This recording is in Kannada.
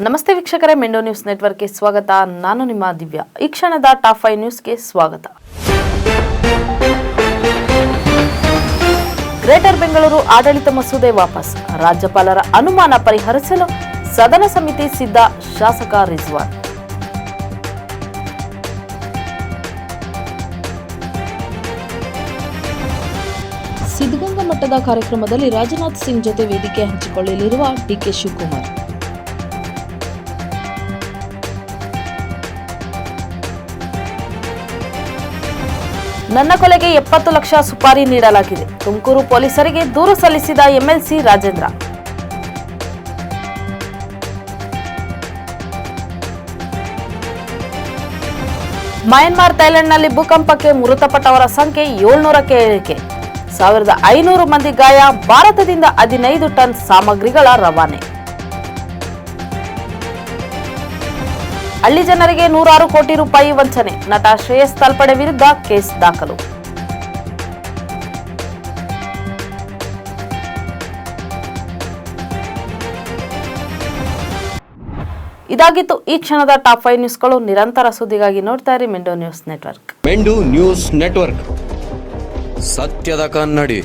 ನಮಸ್ತೆ ವೀಕ್ಷಕರೇ, ಮೆಂಡೋ ನ್ಯೂಸ್ ನೆಟ್ವರ್ಕ್ಗೆ ಸ್ವಾಗತ. ನಾನು ನಿಮ್ಮ ದಿವ್ಯಾ. ಈ ಕ್ಷಣದ ಟಾಪ್ 5 ನ್ಯೂಸ್ಗೆ ಸ್ವಾಗತ. ಗ್ರೇಟರ್ ಬೆಂಗಳೂರು ಆಡಳಿತ ಮಸೂದೆ ವಾಪಸ್, ರಾಜ್ಯಪಾಲರ ಅನುಮಾನ ಪರಿಹರಿಸಲು ಸದನ ಸಮಿತಿ ಸಿದ್ಧ, ಶಾಸಕ ರಿಜ್ವಾನ್. ಸಿದ್ಧಗಂಗಾ ಮಠದ ಕಾರ್ಯಕ್ರಮದಲ್ಲಿ ರಾಜನಾಥ್ ಸಿಂಗ್ ಜೊತೆ ವೇದಿಕೆ ಹಂಚಿಕೊಳ್ಳಲಿರುವ ಡಿಕೆ ಶಿವಕುಮಾರ್. ನನ್ನ ಕೊಲೆಗೆ 70 ಲಕ್ಷ ಸುಪಾರಿ ನೀಡಲಾಗಿದೆ, ತುಮಕೂರು ಪೊಲೀಸರಿಗೆ ದೂರು ಸಲ್ಲಿಸಿದ ಎಂಎಲ್ಸಿ ರಾಜೇಂದ್ರ. ಮಯನ್ಮಾರ್, ಥೈಲ್ಯಾಂಡ್ನಲ್ಲಿ ಭೂಕಂಪಕ್ಕೆ ಮೃತಪಟ್ಟವರ ಸಂಖ್ಯೆ 700ಕ್ಕೆ ಏರಿಕೆ, 1500 ಮಂದಿ ಗಾಯ, ಭಾರತದಿಂದ 15 ಟನ್ ಸಾಮಗ್ರಿಗಳ ರವಾನೆ. ಹಳ್ಳಿ ಜನರಿಗೆ 106 ಕೋಟಿ ರೂಪಾಯಿ ವಂಚನೆ, ನಟ ಶ್ರೇಯಸ್ ತಲ್ಪಡೆ ವಿರುದ್ಧ ಕೇಸ್ ದಾಖಲು. ಇದಾಗಿತ್ತು ಈ ಕ್ಷಣದ ಟಾಪ್ 5 ನ್ಯೂಸ್ಗಳು. ನಿರಂತರ ಸುದ್ದಿಗಾಗಿ ನೋಡ್ತಾ ಇರಿ ಮೆಂಡೋ ನ್ಯೂಸ್ ನೆಟ್ವರ್ಕ್. ಮೆಂಡು ನ್ಯೂಸ್ ನೆಟ್ವರ್ಕ್, ಸತ್ಯದ ಕನ್ನಡಿ.